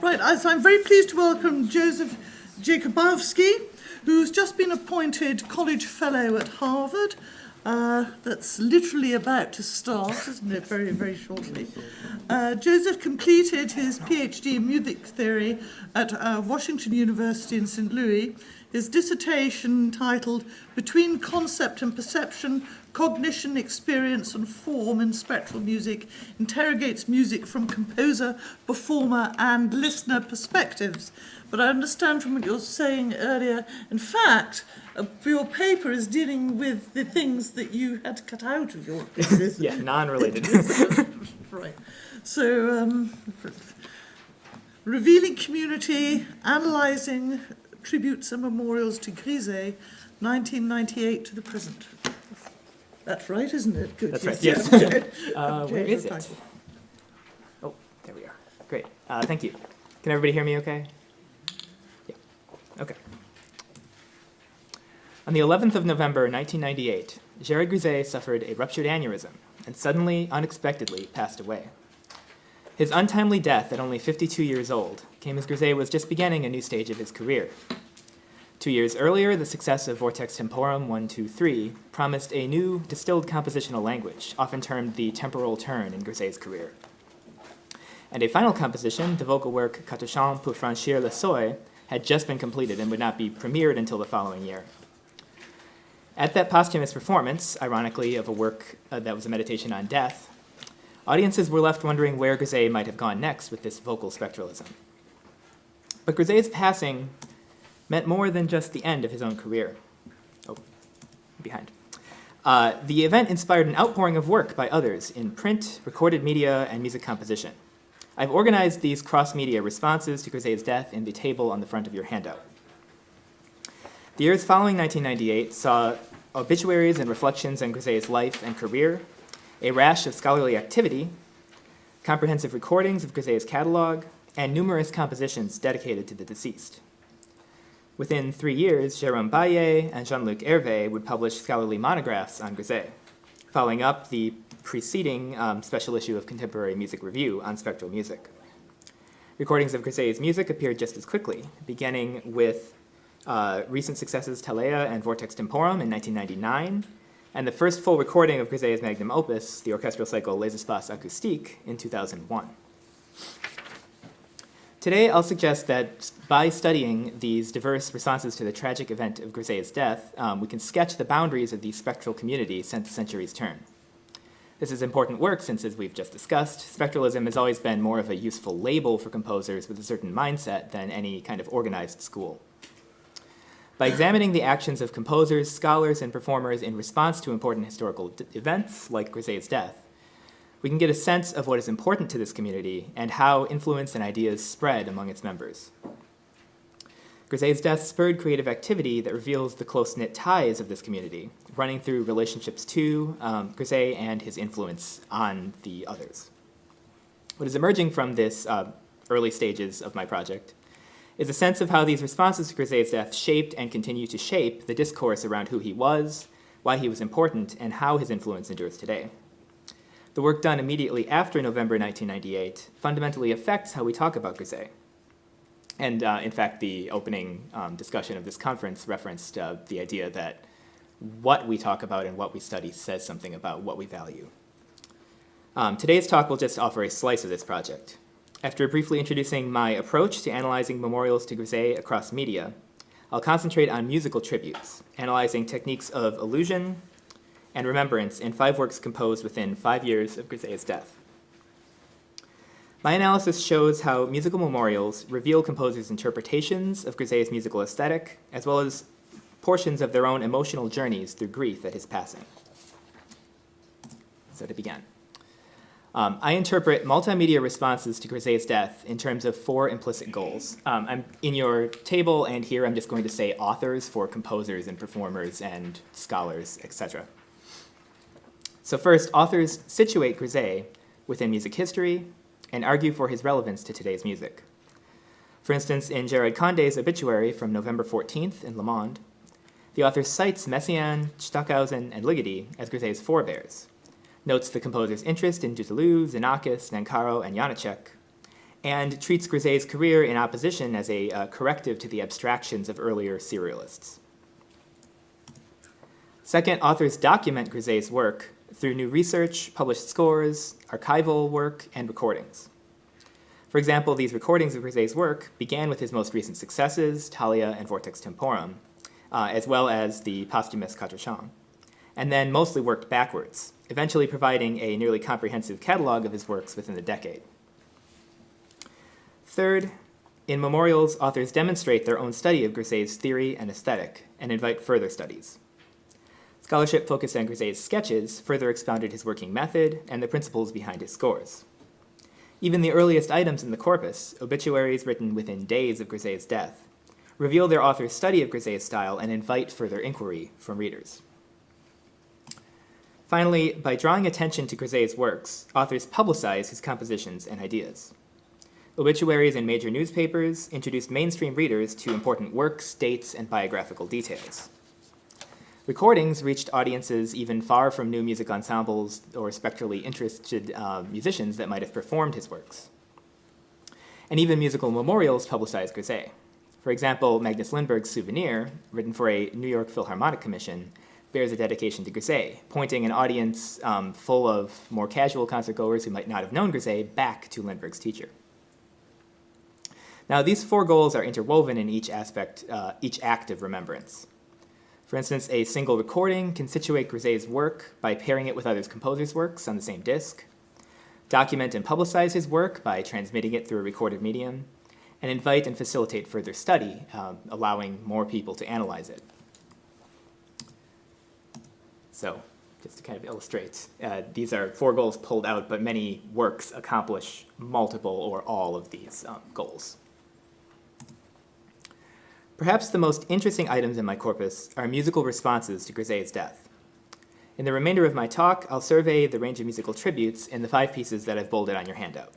Right, so I'm very pleased to welcome Joseph Jakubowski, who's just been appointed College Fellow at Harvard. That's literally about to start, isn't it, very, very shortly. Joseph completed his PhD in music theory at Washington University in St. Louis. His dissertation, titled Between Concept and Perception, Cognition, Experience and Form in Spectral Music, interrogates music from composer, performer and listener perspectives. But I understand from what you're saying earlier, in fact, your paper is dealing with the things that you had cut out of your thesis. Yeah, non-related. Right. So, revealing community, analysing tributes and memorials to Grisey, 1998 to the present. That's right, isn't it? Good. That's right, yes. Where is it? Oh, there we are. Great. Thank you. Can everybody hear me okay? Yeah. Okay. On the 11th of November, 1998, Gérard Grisey suffered a ruptured aneurysm and suddenly, unexpectedly, passed away. His untimely death at only 52 years old came as Grisey was just beginning a new stage of his career. 2 years earlier, the success of Vortex Temporum 1, 2, 3 promised a new distilled compositional language, often termed the temporal turn in Grisey's career. And a final composition, the vocal work Quatre, chants pour franchir le seuil, had just been completed and would not be premiered until the following year. At that posthumous performance, ironically, of a work that was a meditation on death, audiences were left wondering where Grisey might have gone next with this vocal spectralism. But Grisey's passing meant more than just the end of his own career. Oh, behind. The event inspired an outpouring of work by others in print, recorded media, and music composition. I've organized these cross-media responses to Grisey's death in the table on the front of your handout. The years following 1998 saw obituaries and reflections on Grisey's life and career, a rash of scholarly activity, comprehensive recordings of Grisey's catalog, and numerous compositions dedicated to the deceased. Within 3 years, Jérôme Baillet and Jean-Luc Hervé would publish scholarly monographs on Grisey, following up the preceding special issue of Contemporary Music Review on spectral music. Recordings of Grisey's music appeared just as quickly, beginning with recent successes Talea and Vortex Temporum in 1999, and the first full recording of Grisey's magnum opus, the orchestral cycle Les Espaces Acoustiques, in 2001. Today, I'll suggest that by studying these diverse responses to the tragic event of Grisey's death, we can sketch the boundaries of the spectral community since the century's turn. This is important work since, as we've just discussed, spectralism has always been more of a useful label for composers with a certain mindset than any kind of organized school. By examining the actions of composers, scholars, and performers in response to important historical events like Grisey's death, we can get a sense of what is important to this community and how influence and ideas spread among its members. Grisey's death spurred creative activity that reveals the close-knit ties of this community, running through relationships to Grisey and his influence on the others. What is emerging from this early stages of my project is a sense of how these responses to Grisey's death shaped and continue to shape the discourse around who he was, why he was important, and how his influence endures today. The work done immediately after November 1998 fundamentally affects how we talk about Grisey. And in fact, the opening discussion of this conference referenced the idea that what we talk about and what we study says something about what we value. Today's talk will just offer a slice of this project. After briefly introducing my approach to analyzing memorials to Grisey across media, I'll concentrate on musical tributes, analyzing techniques of allusion and remembrance in 5 works composed within 5 years of Grisey's death. My analysis shows how musical memorials reveal composers' interpretations of Grisey's musical aesthetic, as well as portions of their own emotional journeys through grief at his passing. So to begin. I interpret multimedia responses to Grisey's death in terms of 4 implicit goals. I'm in your table and here I'm just going to say authors for composers and performers and scholars, etc. So first, authors situate Grisey within music history and argue for his relevance to today's music. For instance, in Gérard Condé's obituary from November 14th in Le Monde, the author cites Messiaen, Stockhausen, and Ligeti as Grisey's forebears, notes the composer's interest in Dutilleux, Xenakis, Nancaro, and Janacek, and treats Grisey's career in opposition as a corrective to the abstractions of earlier serialists. Second, authors document Grisey's work through new research, published scores, archival work, and recordings. For example, these recordings of Grisey's work began with his most recent successes, Thalia and Vortex Temporum, as well as the posthumous Quatre, chants, and then mostly worked backwards, eventually providing a nearly comprehensive catalog of his works within the decade. Third, in memorials, authors demonstrate their own study of Grisey's theory and aesthetic and invite further studies. Scholarship focused on Grisey's sketches further expounded his working method and the principles behind his scores. Even the earliest items in the corpus, obituaries written within days of Grisey's death, reveal their author's study of Grisey's style and invite further inquiry from readers. Finally, by drawing attention to Grisey's works, authors publicize his compositions and ideas. Obituaries in major newspapers introduced mainstream readers to important works, dates, and biographical details. Recordings reached audiences even far from new music ensembles or spectrally interested musicians that might have performed his works. And even musical memorials publicized Grisey. For example, Magnus Lindberg's Souvenir, written for a New York Philharmonic Commission, bears a dedication to Grisey, pointing an audience full of more casual concertgoers who might not have known Grisey back to Lindberg's teacher. Now, these four goals are interwoven in each act of remembrance. For instance, a single recording can situate Grisey's work by pairing it with other composers' works on the same disc, document and publicize his work by transmitting it through a recorded medium, and invite and facilitate further study, allowing more people to analyze it. So, just to kind of illustrate, these are four goals pulled out, but many works accomplish multiple or all of these goals. Perhaps the most interesting items in my corpus are musical responses to Grisey's death. In the remainder of my talk, I'll survey the range of musical tributes in the 5 pieces that I've bolded on your handout.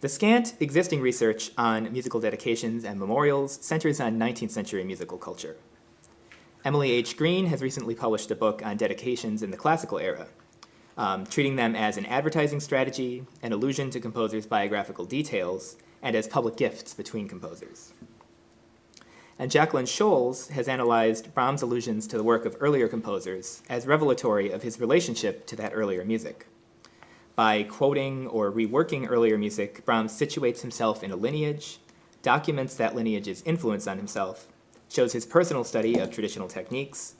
The scant existing research on musical dedications and memorials centers on 19th century musical culture. Emily H. Green has recently published a book on dedications in the classical era, treating them as an advertising strategy, an allusion to composers' biographical details, and as public gifts between composers. And Jacqueline Scholes has analyzed Brahms' allusions to the work of earlier composers as revelatory of his relationship to that earlier music. By quoting or reworking earlier music, Brahms situates himself in a lineage, documents that lineage's influence on himself, shows his personal study of traditional techniques,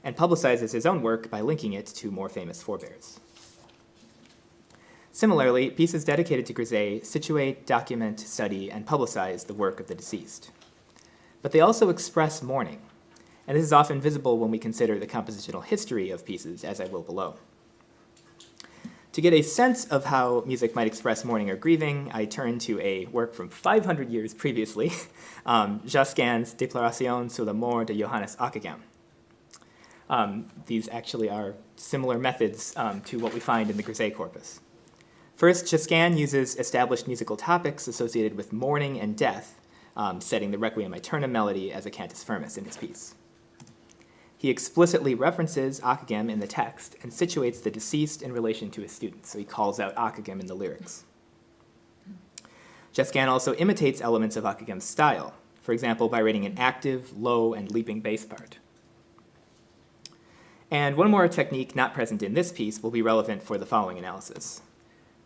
and publicizes his own work by linking it to more famous forebears. Similarly, pieces dedicated to Grisey situate, document, study, and publicize the work of the deceased. But they also express mourning, and this is often visible when we consider the compositional history of pieces, as I will below. To get a sense of how music might express mourning or grieving, I turn to a work from 500 years previously, Josquin's Déclaration sur la mort de Johannes Ockeghem. These actually are similar methods to what we find in the Grisey corpus. First, Josquin uses established musical topics associated with mourning and death, setting the Requiem Aeternam melody as a cantus firmus in his piece. He explicitly references Ockeghem in the text and situates the deceased in relation to his students, so he calls out Ockeghem in the lyrics. Josquin also imitates elements of Ockeghem's style, for example, by writing an active, low, and leaping bass part. And one more technique not present in this piece will be relevant for the following analysis: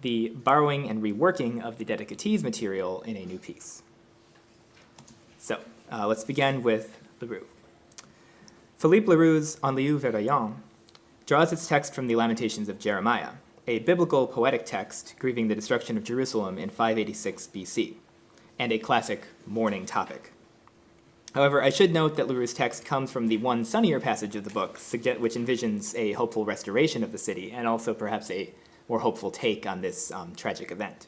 the borrowing and reworking of the dedicatee's material in a new piece. So let's begin with Leroux. Philippe Leroux's Enliou Verdoyant draws its text from the Lamentations of Jeremiah, a biblical poetic text grieving the destruction of Jerusalem in 586 BC, and a classic mourning topic. However, I should note that Leroux's text comes from the one sunnier passage of the book, which envisions a hopeful restoration of the city, and also perhaps a more hopeful take on this tragic event.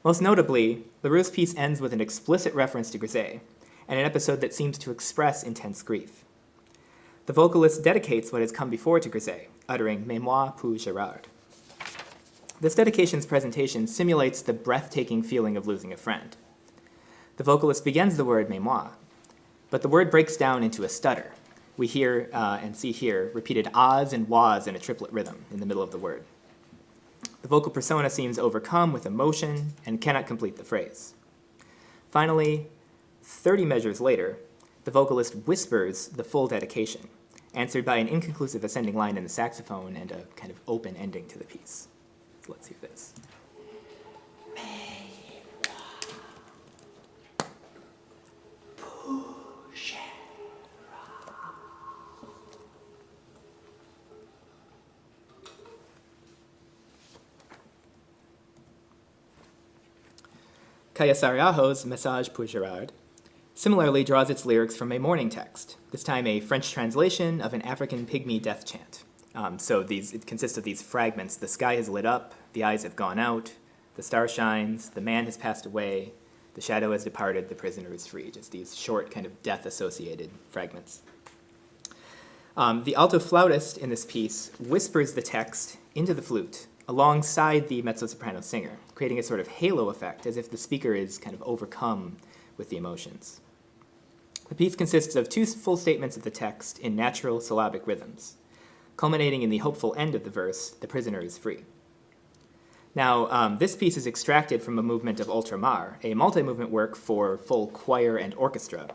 Most notably, Leroux's piece ends with an explicit reference to Grisey, and an episode that seems to express intense grief. The vocalist dedicates what has come before to Grisey, uttering Mémoire pour Gérard. This dedication's presentation simulates the breathtaking feeling of losing a friend. The vocalist begins the word mémoire, but the word breaks down into a stutter. We hear and see here repeated ahs and wahs in a triplet rhythm in the middle of the word. The vocal persona seems overcome with emotion and cannot complete the phrase. Finally, 30 measures later, the vocalist whispers the full dedication, answered by an inconclusive ascending line in the saxophone and a kind of open ending to the piece. So let's hear this. Cayasariajo's Message pour Gérard similarly draws its lyrics from a mourning text, this time a French translation of an African pygmy death chant. It consists of these fragments. The sky has lit up, the eyes have gone out, the star shines, the man has passed away, the shadow has departed, the prisoner is free. Just these short kind of death-associated fragments. The alto flautist in this piece whispers the text into the flute alongside the mezzo-soprano singer, creating a sort of halo effect, as if the speaker is kind of overcome with the emotions. The piece consists of 2 full statements of the text in natural syllabic rhythms, culminating in the hopeful end of the verse, "The prisoner is free." Now, this piece is extracted from a movement of Ultramar, a multi-movement work for full choir and orchestra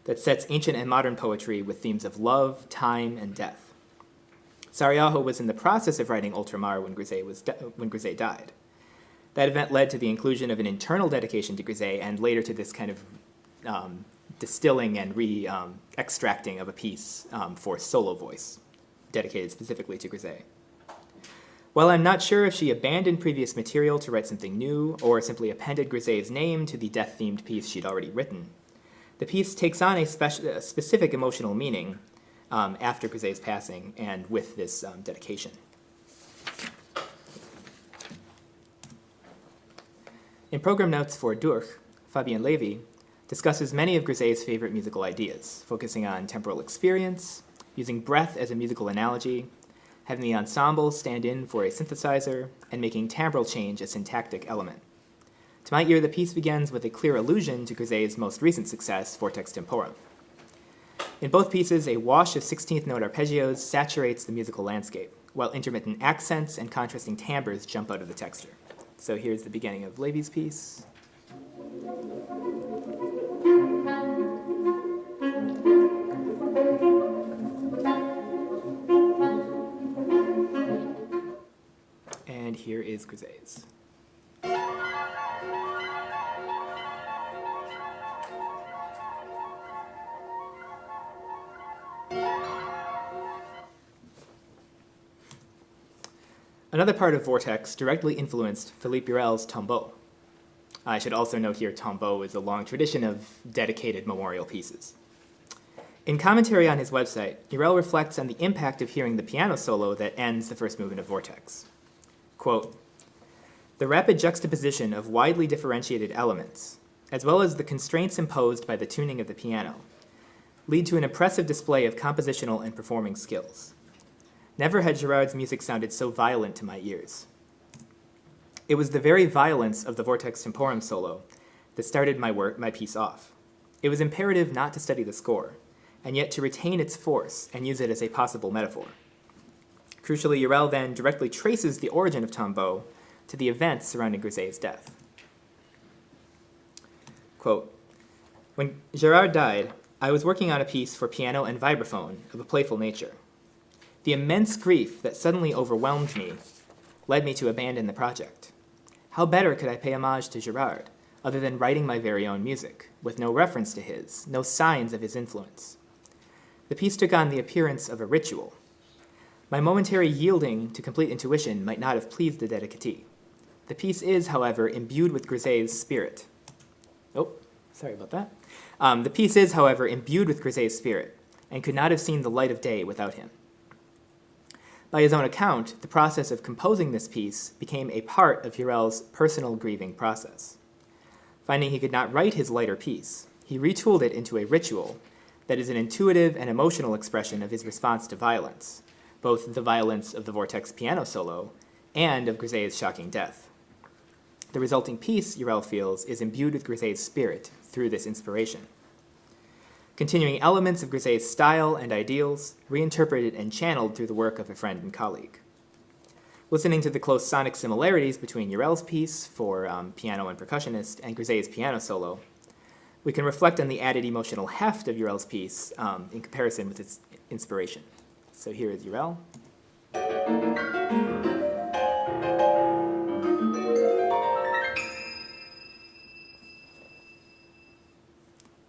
that sets ancient and modern poetry with themes of love, time, and death. Sariajo was in the process of writing Ultramar when Grisey died. That event led to the inclusion of an internal dedication to Grisey and later to this kind of distilling and extracting of a piece for solo voice, dedicated specifically to Grisey. While I'm not sure if she abandoned previous material to write something new or simply appended Grisey's name to the death-themed piece she'd already written, the piece takes on a specific emotional meaning after Grisey's passing and with this dedication. In program notes for Durch, Fabien Levy discusses many of Grisey's favorite musical ideas, focusing on temporal experience, using breath as a musical analogy, having the ensemble stand in for a synthesizer, and making timbral change a syntactic element. To my ear, the piece begins with a clear allusion to Grisey's most recent success, Vortex Temporum. In both pieces, a wash of 16th note arpeggios saturates the musical landscape, while intermittent accents and contrasting timbres jump out of the texture. So here's the beginning of Levy's piece. And here is Grisey's. Another part of Vortex directly influenced Philippe Burel's Tombeau. I should also note here Tombeau is a long tradition of dedicated memorial pieces. In commentary on his website, Burel reflects on the impact of hearing the piano solo that ends the first movement of Vortex. Quote, "The rapid juxtaposition of widely differentiated elements, as well as the constraints imposed by the tuning of the piano, lead to an impressive display of compositional and performing skills. Never had Gérard's music sounded so violent to my ears. It was the very violence of the Vortex Temporum solo that started my piece off. It was imperative not to study the score, and yet to retain its force and use it as a possible metaphor. Crucially, Burel then directly traces the origin of Tombeau to the events surrounding Grisey's death. Quote, "When Gérard died, I was working on a piece for piano and vibraphone of a playful nature. The immense grief that suddenly overwhelmed me led me to abandon the project. How better could I pay homage to Gérard, other than writing my very own music, with no reference to his, no signs of his influence? The piece took on the appearance of a ritual. My momentary yielding to complete intuition might not have pleased the dedicatee. The piece is, however, imbued with Grisey's spirit." Oh, sorry about that. "The piece is, however, imbued with Grisey's spirit, and could not have seen the light of day without him." By his own account, the process of composing this piece became a part of Burel's personal grieving process. Finding he could not write his lighter piece, he retooled it into a ritual that is an intuitive and emotional expression of his response to violence, both the violence of the Vortex piano solo and of Grisey's shocking death. The resulting piece, Burel feels, is imbued with Grisey's spirit through this inspiration. Continuing elements of Grisey's style and ideals, reinterpreted and channeled through the work of a friend and colleague. Listening to the close sonic similarities between Urel's piece for piano and percussionist and Grisey's piano solo, we can reflect on the added emotional heft of Urel's piece in comparison with its inspiration. So here is Urel.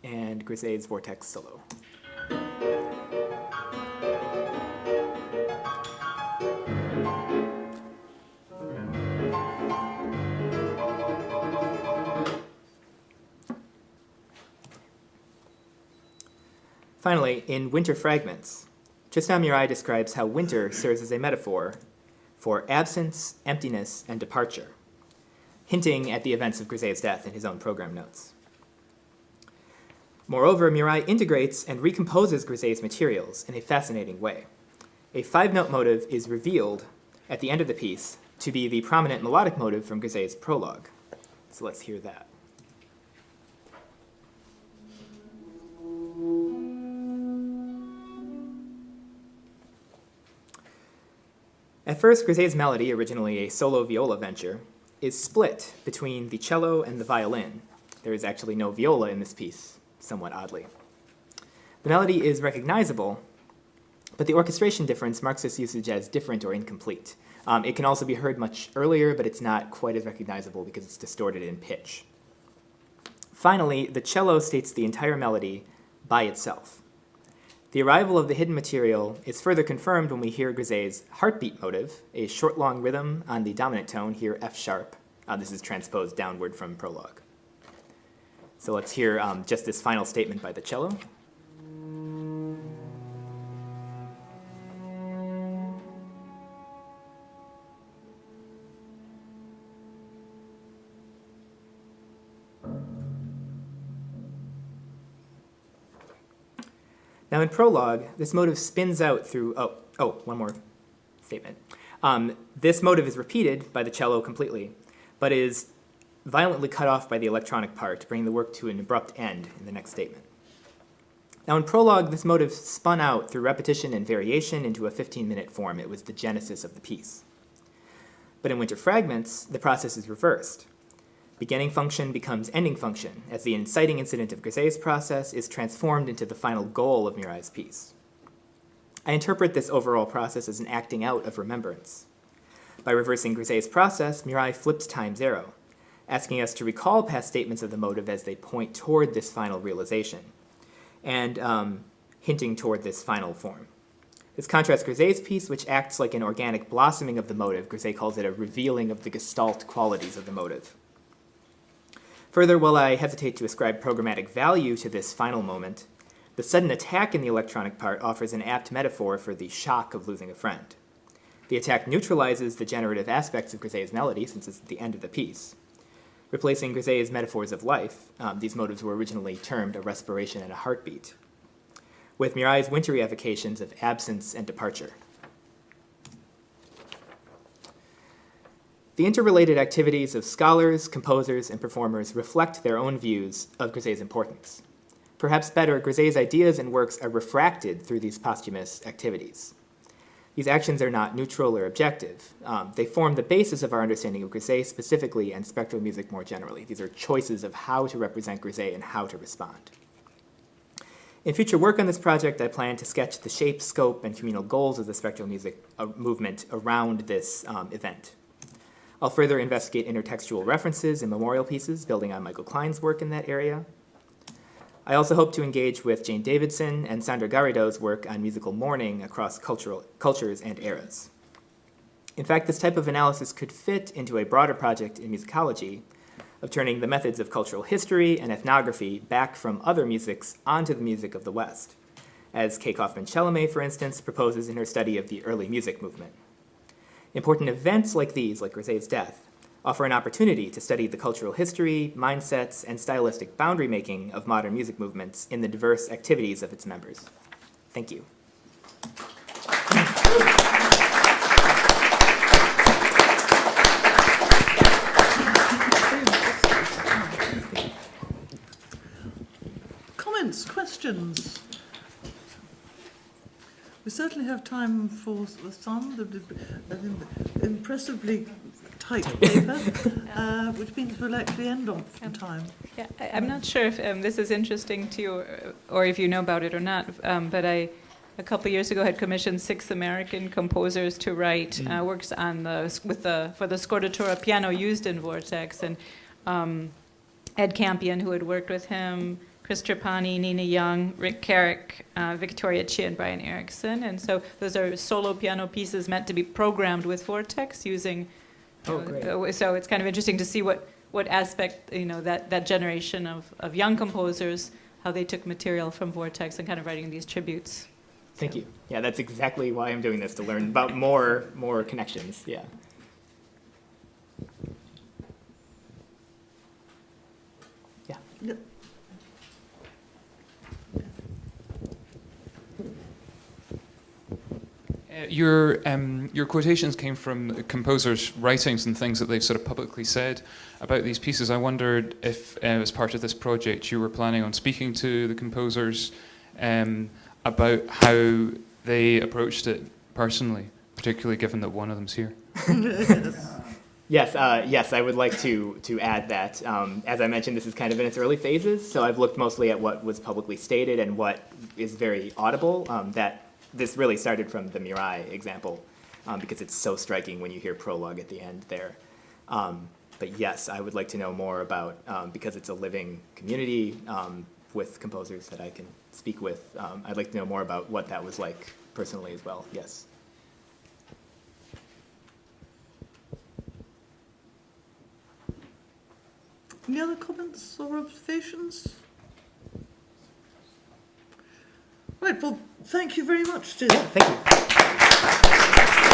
And Grisey's vortex solo. Finally, in Winter Fragments, Tristan Muraille describes how winter serves as a metaphor for absence, emptiness, and departure, hinting at the events of Grisey's death in his own program notes. Moreover, Muraille integrates and recomposes Grisey's materials in a fascinating way. A 5-note motive is revealed at the end of the piece to be the prominent melodic motive from Grisey's prologue. So let's hear that. At first, Grisey's melody, originally a solo viola venture, is split between the cello and the violin. There is actually no viola in this piece, somewhat oddly. The melody is recognizable, but the orchestration difference marks this usage as different or incomplete. It can also be heard much earlier, but it's not quite as recognizable because it's distorted in pitch. Finally, the cello states the entire melody by itself. The arrival of the hidden material is further confirmed when we hear Grisey's heartbeat motive, a short, long rhythm on the dominant tone, here F sharp. This is transposed downward from prologue. So let's hear just this final statement by the cello. Now in prologue, this motive spins out through, one more statement. This motive is repeated by the cello completely, but is violently cut off by the electronic part, bringing the work to an abrupt end in the next statement. Now in prologue, this motive spun out through repetition and variation into a 15-minute form. It was the genesis of the piece. But in Winter Fragments, the process is reversed. Beginning function becomes ending function, as the inciting incident of Grisey's process is transformed into the final goal of Muraille's piece. I interpret this overall process as an acting out of remembrance. By reversing Grisey's process, Muraille flips time zero, asking us to recall past statements of the motive as they point toward this final realization, and hinting toward this final form. This contrasts Grisey's piece, which acts like an organic blossoming of the motive. Grisey calls it a revealing of the gestalt qualities of the motive. Further, while I hesitate to ascribe programmatic value to this final moment, the sudden attack in the electronic part offers an apt metaphor for the shock of losing a friend. The attack neutralizes the generative aspects of Grisey's melody, since it's at the end of the piece, replacing Grisey's metaphors of life. These motives were originally termed a respiration and a heartbeat, with Muraille's wintry evocations of absence and departure. The interrelated activities of scholars, composers, and performers reflect their own views of Grisey's importance. Perhaps better, Grisey's ideas and works are refracted through these posthumous activities. These actions are not neutral or objective. They form the basis of our understanding of Grisey specifically and spectral music more generally. These are choices of how to represent Grisey and how to respond. In future work on this project, I plan to sketch the shape, scope, and communal goals of the spectral music movement around this event. I'll further investigate intertextual references in memorial pieces, building on Michael Klein's work in that area. I also hope to engage with Jane Davidson and Sandra Garrido's work on musical mourning across cultures and eras. In fact, this type of analysis could fit into a broader project in musicology of turning the methods of cultural history and ethnography back from other musics onto the music of the West, as Kay Kaufman-Chalamet, for instance, proposes in her study of the early music movement. Important events like these, like Grisey's death, offer an opportunity to study the cultural history, mindsets, and stylistic boundary making of modern music movements in the diverse activities of its members. Thank you. Comments, questions? We certainly have time for some, an impressively tight paper, which means we'll actually end on time. Yeah, I'm not sure if this is interesting to you or if you know about it or not, but I, a couple of years ago, had commissioned 6 American composers to write works on for the scordatura piano used in Vortex, and Ed Campion, who had worked with him, Chris Trapani, Nina Young, Rick Carrick, Victoria Chia, and Brian Erickson. And so those are solo piano pieces meant to be programmed with Vortex using. Great. So it's kind of interesting to see what aspect, that generation of young composers, how they took material from Vortex and kind of writing these tributes. Thank you. Yeah, that's exactly why I'm doing this, to learn about more connections. Yeah. Yeah. Yep. Your quotations came from composers' writings and things that they've sort of publicly said about these pieces. I wondered if, as part of this project, you were planning on speaking to the composers about how they approached it personally, particularly given that one of them's here. Yes, I would like to add that. As I mentioned, this is kind of in its early phases, so I've looked mostly at what was publicly stated and what is very audible. That this really started from the Mirai example, because it's so striking when you hear prologue at the end there. But yes, I would like to know more about, because it's a living community with composers that I can speak with, I'd like to know more about what that was like personally as well, yes. Any other comments or observations? Right, well, thank you very much, Jim. Thank you.